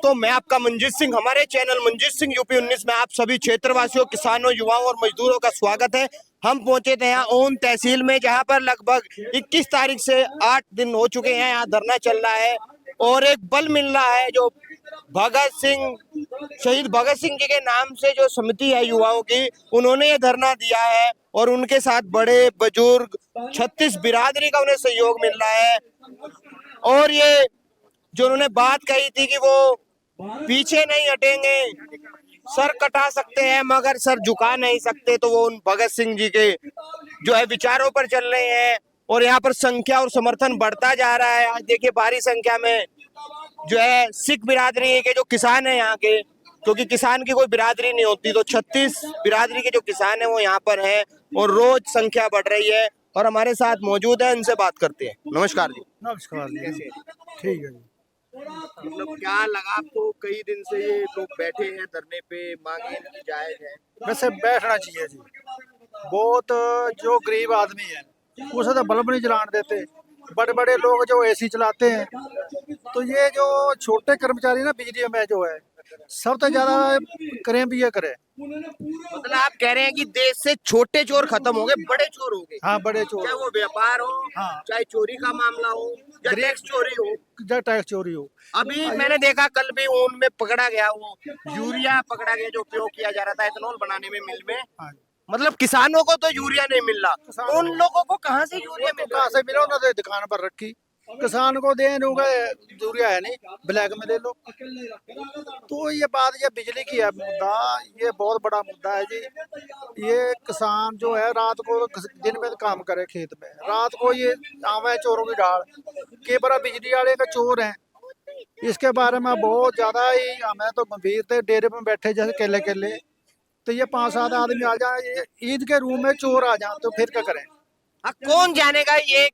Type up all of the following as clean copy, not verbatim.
तो मैं आपका मंजीत सिंह, हमारे चैनल मंजीत सिंह यूपी 19 में आप सभी क्षेत्रवासियों, किसानों, युवाओं और मजदूरों का स्वागत है। हम पहुंचे थे यहाँ ओन तहसील में, जहां पर लगभग 21 तारीख से 8 दिन हो चुके हैं। यहाँ धरना चल रहा है और एक बल मिल रहा है जो शहीद भगत सिंह जी के नाम से जो समिति है युवाओं की, उन्होंने ये धरना दिया है और उनके साथ बड़े बुजुर्ग 36 बिरादरी का उन्हें सहयोग मिल रहा है। और ये जो उन्होंने बात कही थी कि वो पीछे नहीं हटेंगे, सर कटा सकते हैं मगर सर झुका नहीं सकते, तो वो उन भगत सिंह जी के जो है विचारों पर चल रहे हैं। और यहाँ पर संख्या और समर्थन बढ़ता जा रहा है। आज देखिए भारी संख्या में जो है सिख बिरादरी के जो किसान है यहाँ के, क्योंकि किसान की कोई बिरादरी नहीं होती, तो 36 बिरादरी के जो किसान है वो यहाँ पर है और रोज संख्या बढ़ रही है। और हमारे साथ मौजूद है, इनसे बात करते हैं। नमस्कार जी। नमस्कार जी। कैसे? ठीक है जी। मतलब क्या लगा आपको, कई दिन से ये लोग बैठे हैं धरने पे, मांगे इनकी जायज है? वैसे बैठना चाहिए जी। बहुत जो गरीब आदमी है उसे तो बल्ब नहीं जलाने देते, बड़े बड़े लोग जो एसी चलाते हैं, तो ये जो छोटे कर्मचारी ना बिजली में जो है सबसे ज्यादा करें भी ये करे। मतलब आप कह रहे हैं कि देश से छोटे चोर खत्म हो गए, बड़े चोर हो गए। हाँ, बड़े चोर, चाहे वो व्यापार हो, हाँ, चाहे चोरी का मामला हो या टैक्स चोरी हो। या टैक्स चोरी हो। अभी मैंने देखा कल भी ऊन में पकड़ा गया, वो यूरिया पकड़ा गया जो उपयोग किया जा रहा था एथेनॉल बनाने में मिल में। हाँ, मतलब किसानों को तो यूरिया नहीं मिल रहा, उन लोगों को कहाँ से यूरिया मिल रहा? कहाँ से मिला? उन्होंने दुकान पर रखी, किसान को दे दूंगा, यूरिया है नहीं, ब्लैक में ले लो। तो ये बात ये बिजली की है मुद्दा, ये बहुत बड़ा मुद्दा है जी। ये किसान जो है रात को दिन में काम करे खेत में, रात को ये आवे चोरों की ढाल के बड़ा बिजली वाले का चोर है। इसके बारे में बहुत ज्यादा ही हमें तो गंभीर थे, डेरे में बैठे जैसे केले केले, तो ये 5-7 आदमी आ जाए ईद के रूम में चोर आ जाए तो फिर क्या करें? हाँ, कौन जानेगा? ये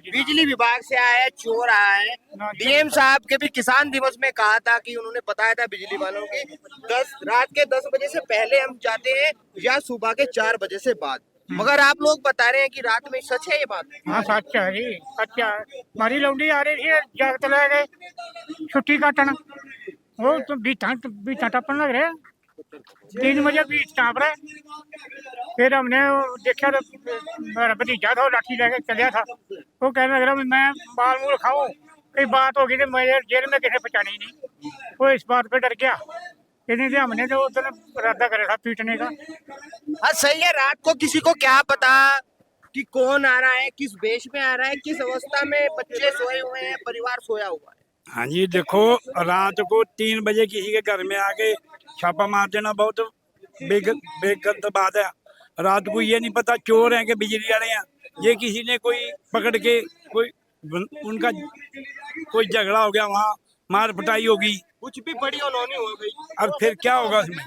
बिजली विभाग से आया है, चोर आया है। डीएम साहब के भी किसान दिवस में कहा था कि उन्होंने बताया था बिजली वालों की रात के 10 बजे से पहले हम जाते हैं या सुबह के 4 बजे से बाद। मगर आप लोग बता रहे हैं कि रात में, सच है ये बात? हाँ सच है जी, सच है। हमारी लौंडी आ रही थी, जगत ले गए छुट्टी काटन, वो तो बीता टपन लग रहे, 3 बजे बीच टाप रहे। फिर हमने देखा तो मेरा भतीजा था, लाठी लेके चलिया था। वो कहने लग रहा मैं बाल मूल खाऊं, कई बात होगी तो मेरे जेल में किसे पहचानी नहीं। वो इस बात पे डर गया, इसलिए हमने तो उधर इरादा करा था पीटने का। हाँ सही है, रात को किसी को क्या पता कि कौन आ रहा है, किस वेश में आ रहा है, किस अवस्था में। बच्चे सोए हुए हैं, परिवार सोया हुआ है। हाँ जी, देखो रात को 3 बजे किसी के घर में आके छापा मार देना बहुत बेगंत बात है। रात को ये नहीं पता चोर हैं कि बिजली वाले हैं। ये किसी ने कोई पकड़ के कोई उनका कोई झगड़ा हो गया, वहाँ मार पिटाई होगी, कुछ भी बड़ी अनहोनी हो गई, अब फिर क्या होगा उसमें?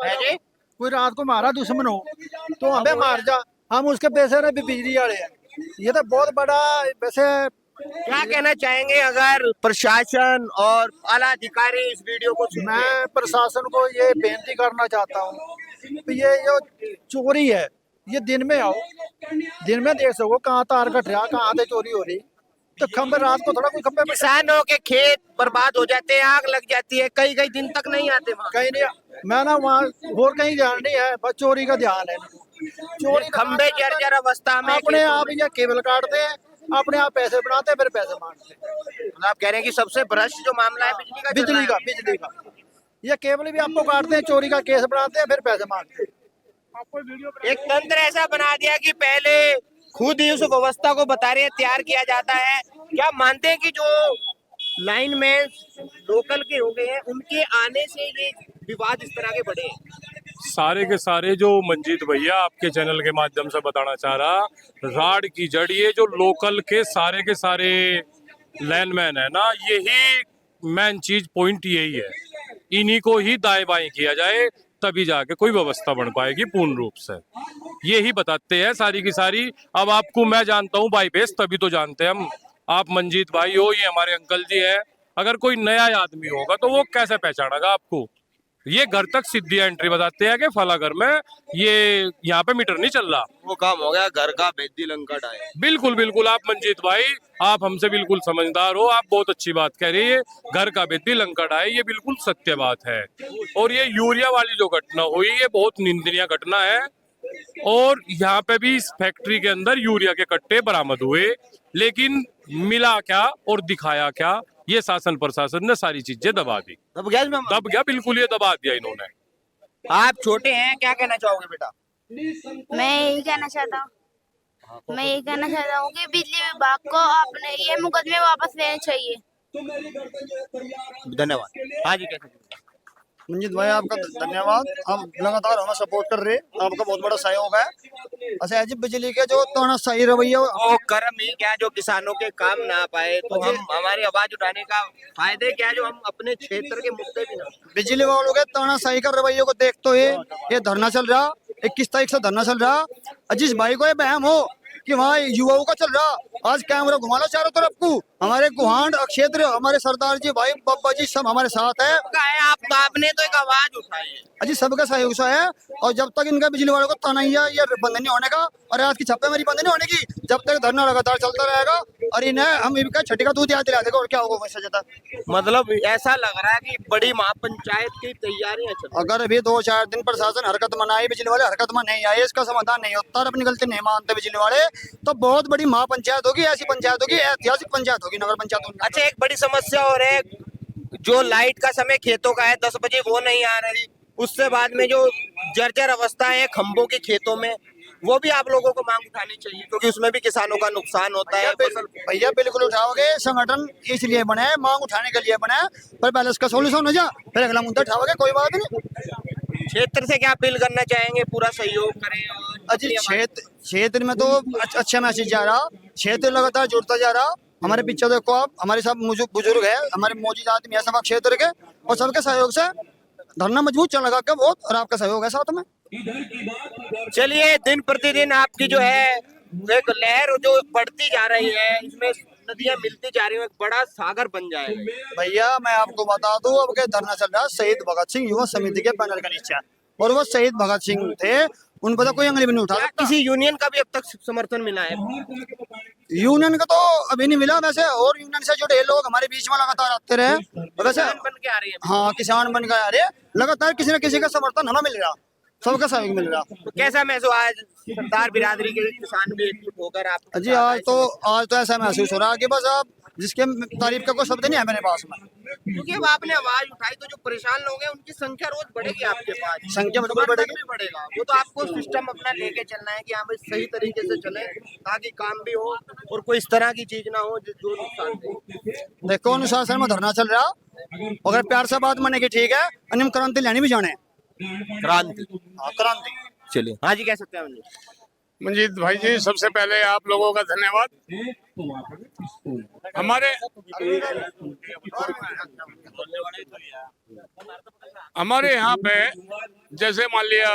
है जी? कोई रात को मारा दुश्मन हो तो हमें मार जा, हम उसके पैसे ने भी बिजली वाले हैं। ये तो बहुत बड़ा वैसे। क्या कहना चाहेंगे अगर प्रशासन और आला अधिकारी इस वीडियो को सुनते हैं? मैं प्रशासन को ये बेनती करना चाहता हूँ, ये जो चोरी है ये दिन में आओ, दिन में देख सको कहाँ तार कट रहा, कहाँ से चोरी हो रही। तो खंबे रात को थोड़ा कोई खंबे पे किसानों के खेत बर्बाद हो जाते हैं, आग लग जाती है, कई कई दिन तक नहीं आते वहाँ। कहीं नहीं, मैं ना वहाँ और कहीं ध्यान नहीं है, बस चोरी का ध्यान है। चोरी खंबे जर्जर अवस्था में अपने आप ये केबल काटते हैं, अपने आप पैसे बनाते हैं, फिर पैसे मांगते हैं। मतलब आप कह रहे हैं कि सबसे भ्रष्ट जो मामला है बिजली का चल रहा है। बिजली का ये केबल भी आपको काटते हैं, चोरी का केस बनाते हैं, फिर पैसे मांगते हैं। एक तंत्र ऐसा बना दिया कि पहले खुद ही उस व्यवस्था को बता रहे हैं तैयार किया जाता है। क्या मानते हैं कि जो लाइन में लोकल के हो गए हैं उनके आने से ये विवाद इस तरह के बढ़े हैं? सारे के सारे जो मंजीत भैया आपके चैनल के माध्यम से बताना चाह रहा, राड की जड़ ये जो लोकल के सारे लैंडमैन है ना, यही मेन चीज पॉइंट यही है। इन्हीं को ही दाएं बाएं किया जाए तभी जाके कोई व्यवस्था बन पाएगी पूर्ण रूप से। यही बताते हैं सारी की सारी। अब आपको मैं जानता हूँ बाई बेस, तभी तो जानते हैं हम। आप मंजीत भाई हो, ये हमारे अंकल जी है। अगर कोई नया आदमी होगा तो वो कैसे पहचानेगा आपको? ये घर तक सीधी एंट्री बताते हैं कि फला घर में ये यहाँ पे मीटर नहीं चल रहा। वो काम हो गया घर का बेदी लंका डाय। बिल्कुल बिल्कुल, आप मंजीत भाई आप हमसे बिल्कुल समझदार हो, आप बहुत अच्छी बात कह रही है। घर का बेदी लंका डाय, ये बिल्कुल सत्य बात है। और ये यूरिया वाली जो घटना हुई ये बहुत निंदनीय घटना है। और यहाँ पे भी इस फैक्ट्री के अंदर यूरिया के कट्टे बरामद हुए, लेकिन मिला क्या और दिखाया क्या, ये शासन प्रशासन ने सारी चीजें दबा दी। अब गैस में दब गया, बिल्कुल ये दबा दिया इन्होंने। आप छोटे हैं, क्या कहना चाहोगे बेटा? मैं यही कहना चाहता हूँ कि बिजली विभाग को अपने ये मुकदमे वापस लेने चाहिए। धन्यवाद। हाँ जी, कैसे? मंजीत भाई आपका धन्यवाद। हम लगातार हमें सपोर्ट कर रहे हैं, आपका बहुत बड़ा सहयोग है। अच्छा है जी, बिजली के जो तो सही रवैया वो कर्म ही क्या जो किसानों के काम ना पाए, तो हम हमारी आवाज उठाने का फायदे क्या है जो हम अपने क्षेत्र के मुद्दे भी ना। बिजली वालों के ताना सही कर रवैये को देखते हुए ये धरना चल रहा, 21 तारीख से धरना चल रहा। जिस भाई को ये बहम हो कि वहाँ युवाओं का चल रहा, आज कैमरा घुमा लो चारों तरफ को। हमारे गुहांड क्षेत्र, हमारे सरदार जी, भाई बाबा जी सब हमारे साथ है। आपने तो एक आवाज उठाई है अजी सबका सहयोग सा है। और जब तक इनका बिजली वालों को ताना ही है, ये बंद नहीं होने का। और आज की छप्पे मेरी बंद नहीं होने की, जब तक धरना लगातार चलता रहेगा। और इन्हें हम इनका छठी का दूध याद दिला देगा, और क्या होगा वैसे ज्यादा। मतलब ऐसा लग रहा है कि बड़ी महापंचायत की तैयारियां चल रही हैं। अगर अभी 2-4 दिन प्रशासन हरकत मनाई, बिजली वाले हरकत में नहीं आए, इसका समाधान नहीं होता और अपनी गलती नहीं मानते बिजली वाले, तो बहुत बड़ी महापंचायत होगी, ऐसी पंचायत होगी, ऐतिहासिक पंचायत होगी, नगर पंचायत होगी। अच्छा, एक बड़ी समस्या और है, जो लाइट का समय खेतों का है 10 बजे, वो नहीं आ रही। उससे बाद में जो जर्जर अवस्था है खंभों के खेतों में, वो भी आप लोगों को मांग उठानी चाहिए, क्योंकि उसमें भी किसानों का नुकसान होता है। भैया बिल्कुल उठाओगे, संगठन इसलिए बने, मांग उठाने के लिए बने, पर पहले इसका सोल्यूशन हो जा, फिर अगला मुद्दा उठाओगे, कोई बात नहीं। क्षेत्र से क्या अपील करना चाहेंगे? पूरा सहयोग करें। और अजी क्षेत्र में तो अच्छा मैसेज जा रहा, क्षेत्र लगातार जुड़ता जा रहा। हमारे पीछे देखो आप, हमारे सब बुजुर्ग है, हमारे मौजूद आदमी है सब क्षेत्र के, और सबके सहयोग से धरना मजबूत चल लगा के बहुत, और आपका सहयोग है साथ में। चलिए, दिन प्रतिदिन आपकी जो है एक लहर जो बढ़ती जा रही है, इसमें नदियां मिलती जा रही है, एक बड़ा सागर बन जाएगा। भैया मैं आपको बता दूं, अब के धरना चल रहा शहीद भगत सिंह युवा समिति के पैनल का नीचे, और वो शहीद भगत सिंह थे, उन पर तो कोई अंगली भी नहीं उठा सकता। किसी यूनियन का भी अब तक समर्थन मिला है? यूनियन का तो अभी नहीं मिला वैसे, और यूनियन से जुड़े लोग हमारे बीच में लगातार आते रहे वैसे। बन के आ रही है। हाँ, किसान बन के आ रहे, लगातार किसी न किसी का समर्थन हमें मिल रहा, सबका सहयोग मिल रहा। तो कैसा महसूस आज सरदार बिरादरी के किसान भी एकजुट होकर आप? जी आज तो ऐसा महसूस हो रहा है कि बस आप जिसके तारीफ का कोई शब्द नहीं है मेरे पास में, क्योंकि अब आपने आवाज उठाई तो जो परेशान लोग हैं उनकी संख्या रोज बढ़ेगी आपके पास। संख्या बिल्कुल बढ़ेगी। बढ़ेगा, वो तो आपको सिस्टम अपना लेके चलना है कि हाँ भाई सही तरीके से चले, ताकि काम भी हो और कोई इस तरह की चीज ना हो जो नुकसान दे। देखो अनुशासन में धरना चल रहा, अगर प्यार से बात माने की ठीक है, हम क्रांति लेने भी जाने। क्रांति? हाँ क्रांति। चलिए, हाँ जी, कह सकते हैं मंजीत भाई जी, सबसे पहले आप लोगों का धन्यवाद। हमारे यहाँ पे जैसे मान लिया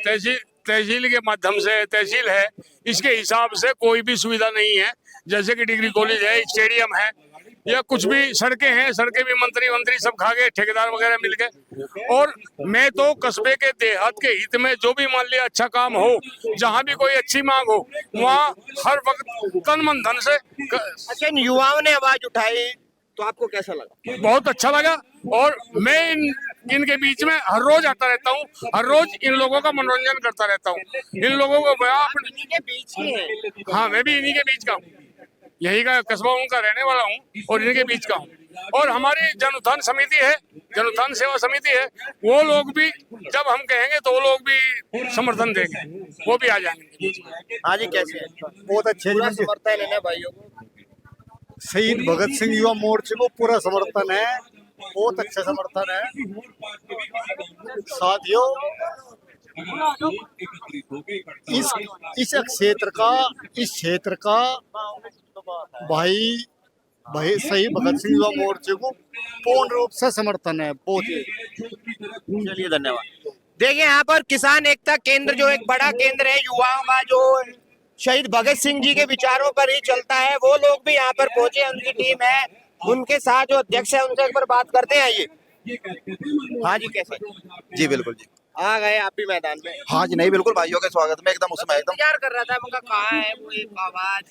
तहसील के माध्यम से, तहसील है, इसके हिसाब से कोई भी सुविधा नहीं है। जैसे कि डिग्री कॉलेज है, स्टेडियम है, या कुछ भी सड़कें हैं, सड़कें भी मंत्री सब खा गए, ठेकेदार वगैरह मिल गए। और मैं तो कस्बे के देहात के हित में जो भी मान लिया अच्छा काम हो, जहाँ भी कोई अच्छी मांग हो, वहाँ हर वक्त तन मन धन से। अच्छा, युवाओं ने आवाज उठाई तो आपको कैसा लगा? बहुत अच्छा लगा, और मैं इनके बीच में हर रोज आता रहता हूँ, हर रोज इन लोगों का मनोरंजन करता रहता हूँ। इन लोगों को इन्हीं के बीच ही है? हाँ, मैं भी इन्हीं के बीच का हूँ, यही का कस्बा उनका रहने वाला हूँ और इनके बीच का हूँ। और हमारी जन उत्थान समिति है, जन उत्थान सेवा समिति है, वो लोग भी जब हम कहेंगे तो वो लोग भी समर्थन देंगे, वो भी आ जाएंगे। हाँ जी, कैसे है? बहुत अच्छे समर्थन है ना भाइयों को? शहीद भगत सिंह युवा मोर्चे को पूरा समर्थन है, बहुत अच्छा समर्थन है। साथियों, इस क्षेत्र का भाई सही भगत सिंह युवा मोर्चे को पूर्ण रूप से समर्थन है, बहुत ही। चलिए, धन्यवाद। देखिए, यहाँ पर किसान एकता केंद्र जो एक बड़ा केंद्र है युवाओं का, जो शहीद भगत सिंह जी के विचारों पर ही चलता है, वो लोग भी यहाँ पर पहुंचे, उनकी टीम है, उनके साथ जो अध्यक्ष है उनसे एक बार बात करते हैं। आइए, हाँ जी, कैसे जी बिल्कुल जी। आ गए आप भी मैदान में? हाँ जी, नहीं बिल्कुल भाइयों के स्वागत में एकदम उसमें एकदम इंतजार कर रहा था, मगर कहाँ है वो एक आवाज,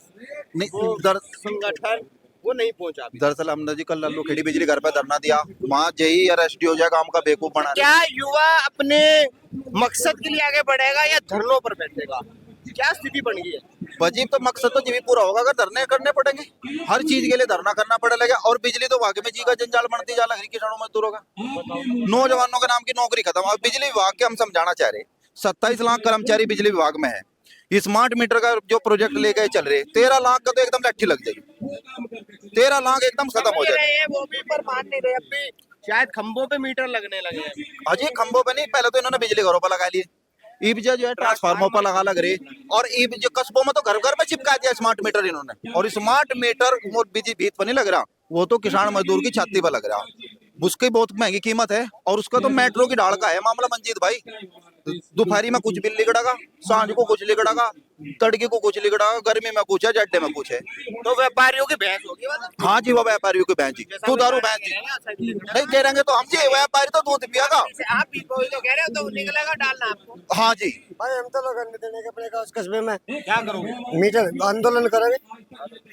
नहीं वो संगठन, वो नहीं पहुंचा अभी। दरअसल हमने जी कल लल्लू खेड़ी बिजली घर पे धरना दिया, वहाँ जेई अरेस्ट हो जाएगा, हमका बेवकूफ बना रहे। क्या युवा अपने मकसद के लिए आगे बढ़ेगा या धरनों पर बैठेगा? क्या स्थिति बन गई है? वजीब तो मकसद तो जी भी पूरा होगा अगर धरने करने पड़ेंगे, हर चीज के लिए धरना करना पड़ेगा। और बिजली तो वाकई में जी का जंजाल बनती जा रहा है किसानों मजदूरों का, नौजवानों के नाम की नौकरी खत्म। अब बिजली विभाग के हम समझाना चाह रहे 27 लाख कर्मचारी बिजली विभाग में है, स्मार्ट मीटर का जो प्रोजेक्ट लेके चल रहे 13 लाख का तो एकदम लट्ठी लग जाएगी, 13 लाख एकदम खत्म हो जाए। वो भी पर मान नहीं रहे, अब भी शायद खंभों पे मीटर लगने लगे हैं। अजय खंभों पे नहीं, पहले तो इन्होंने बिजली घरों पर लगा लिए, ईबजा जो है ट्रांसफार्मर पर लगा लग रही, और ईब जो कस्बों में तो घर घर में चिपका दिया स्मार्ट मीटर इन्होंने। और स्मार्ट मीटर वो बिजली भीत पर नहीं लग रहा, वो तो किसान मजदूर की छाती पर लग रहा, उसकी बहुत महंगी कीमत है। और उसका तो मेट्रो की ढाल का है मामला मंजीत भाई, दोपहरी में कुछ बिल लिगड़ागा, सांझ को कुछ लिगड़ागा, तड़के को कुछ लिगड़ागा, गर्मी में कुछ है, जड्डे में कुछ है। तो व्यापारियों की बहस होगी मतलब? हाँ जी, वो व्यापारियों की बहन जी, तू दारू बहन जी नहीं कह रहेंगे तो हम जी व्यापारी तो दूध पियागा। आप भी कोई तो कह रहे हो तो निकलेगा डालना आपको। हाँ जी भाई हम तो लगन देने के अपने का कस्बे में क्या करोगे? मीटर आंदोलन करेंगे।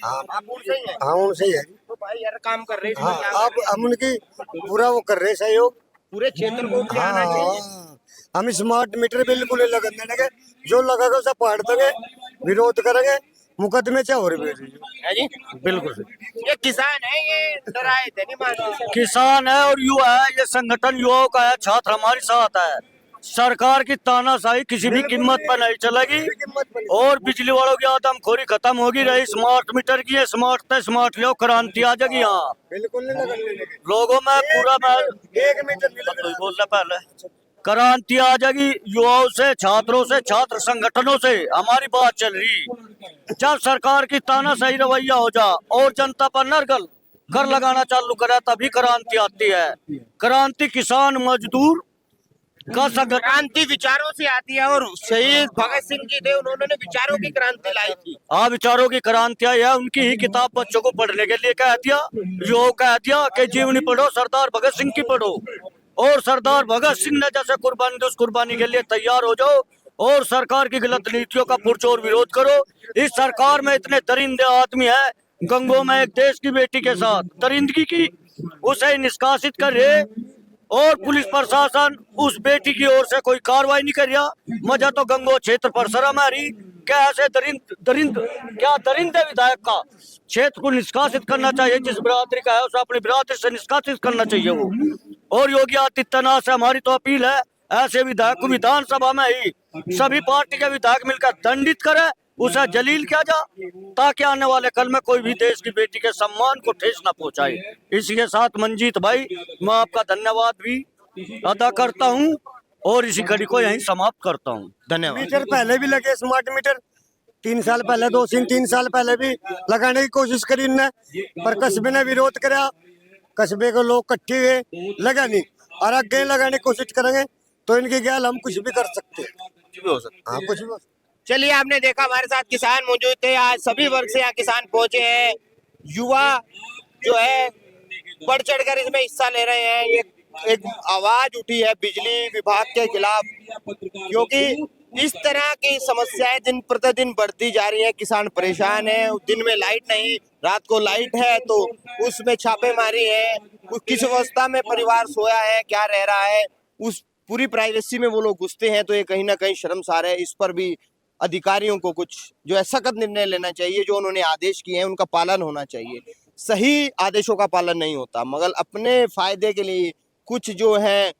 हाँ आप उनसे ही हैं? हाँ उनसे ही है। तो भाई यार काम कर रहे हैं, हाँ इसमें क्या आप हम उनकी पूरा वो कर रहे सहयोग। पूरे क्षेत्र को उनसे आना चाहिए। हम स्मार्ट मीटर बिल्कुल नहीं लगन देने के, जो लगेगा उसे पाड़ देंगे, विरोध करेंगे, मुकदमे चाहे और भी है जी? बिल्कुल। ये किसान है, ये डराए थे नहीं मानते। किसान है और युवा है, ये संगठन युवाओं का है, छात्र हमारे साथ है। सरकार की तानाशाही किसी भी कीमत पर नहीं चलेगी और बिजली वालों की आदमखोरी खत्म होगी। रही स्मार्ट मीटर की, स्मार्ट लो, क्रांति आ जाएगी। यहाँ बिल्कुल नहीं लगन देने के। लोगों में पूरा एक मीटर नहीं लगन बोलना पहले क्रांति आ जाएगी। युवाओं से, छात्रों से, छात्र संगठनों से हमारी बात चल रही। जब सरकार की तानाशाही रवैया हो जा और जनता पर नरगल कर लगाना चालू करे, तभी क्रांति आती है। क्रांति किसान मजदूर का संगठन, क्रांति विचारों से आती है और शहीद भगत सिंह जी थे, उन्होंने विचारों की क्रांति लाई थी। हाँ, विचारों की क्रांति आई है। उनकी ही किताब बच्चों को पढ़ने के लिए कह दिया, युवाओं कह दिया कि जीवनी पढ़ो, सरदार भगत सिंह की पढ़ो। और सरदार भगत सिंह ने जैसे कुर्बानी दी, उस कुर्बानी के लिए तैयार हो जाओ और सरकार की गलत नीतियों का पुरजोर विरोध करो। इस सरकार में इतने दरिंदे आदमी है, गंगों में एक देश की बेटी के साथ दरिंदगी की, उसे निष्कासित कर रहे और पुलिस प्रशासन उस बेटी की ओर से कोई कार्रवाई नहीं कर रहा। मजा तो गंगो क्षेत्र पर शर्म आ रही। क्या ऐसे दरिंदे विधायक का क्षेत्र को निष्कासित करना चाहिए? जिस बिरादरी का है उसे अपनी बिरादरी से निष्कासित करना चाहिए वो। और योगी आदित्यनाथ से हमारी तो अपील है, ऐसे विधायक को विधानसभा में ही सभी पार्टी के विधायक मिलकर दंडित करे, उसे जलील किया जा, ताकि आने वाले कल में कोई भी देश की बेटी के सम्मान को ठेस न पहुंचाए। इसी के साथ मंजीत भाई, मैं आपका धन्यवाद भी अदा करता हूं और इसी घड़ी को यहीं समाप्त करता हूं। धन्यवाद। मीटर पहले भी लगे, स्मार्ट मीटर 3 साल पहले, 2-3 साल पहले भी लगाने की कोशिश करी इनने, पर कस्बे ने विरोध करा, कस्बे के लोग इकट्ठे हुए, लगा नहीं। और आगे लगाने की कोशिश करेंगे तो इनकी गैल हम कुछ भी कर सकते हैं। कुछ भी हो सकता है। हाँ कुछ भी। चलिए, आपने देखा हमारे साथ किसान मौजूद थे। आज सभी वर्ग से यहाँ किसान पहुंचे हैं। युवा जो है बढ़ चढ़ कर इसमें हिस्सा ले रहे हैं। ये एक आवाज उठी है बिजली विभाग के खिलाफ, क्योंकि इस तरह की समस्याएं दिन प्रतिदिन बढ़ती जा रही है। किसान परेशान है, दिन में लाइट नहीं, रात को लाइट है तो उसमें छापेमारी है। किस अवस्था में परिवार सोया है, क्या रह रहा है, उस पूरी प्राइवेसी में वो लोग घुसते हैं। तो ये कहीं ना कहीं शर्मसार है। इस पर भी अधिकारियों को कुछ जो है सख्त निर्णय लेना चाहिए। जो उन्होंने आदेश किए हैं उनका पालन होना चाहिए। सही आदेशों का पालन नहीं होता, मगर अपने फायदे के लिए कुछ जो है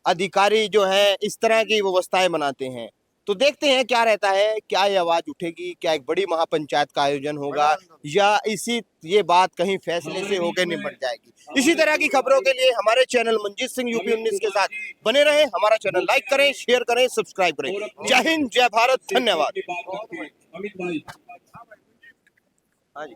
अधिकारी जो है इस तरह की व्यवस्थाएं बनाते हैं। तो देखते हैं क्या रहता है, क्या ये आवाज उठेगी, क्या एक बड़ी महापंचायत का आयोजन होगा, या ये बात कहीं फैसले से होकर निपट जाएगी। इसी तरह की खबरों के लिए हमारे चैनल मंजीत सिंह यूपी 19 के साथ बने रहे। हमारा चैनल लाइक करें, शेयर करें, सब्सक्राइब करें। जय हिंद, जय भारत, धन्यवाद। हाँ जी।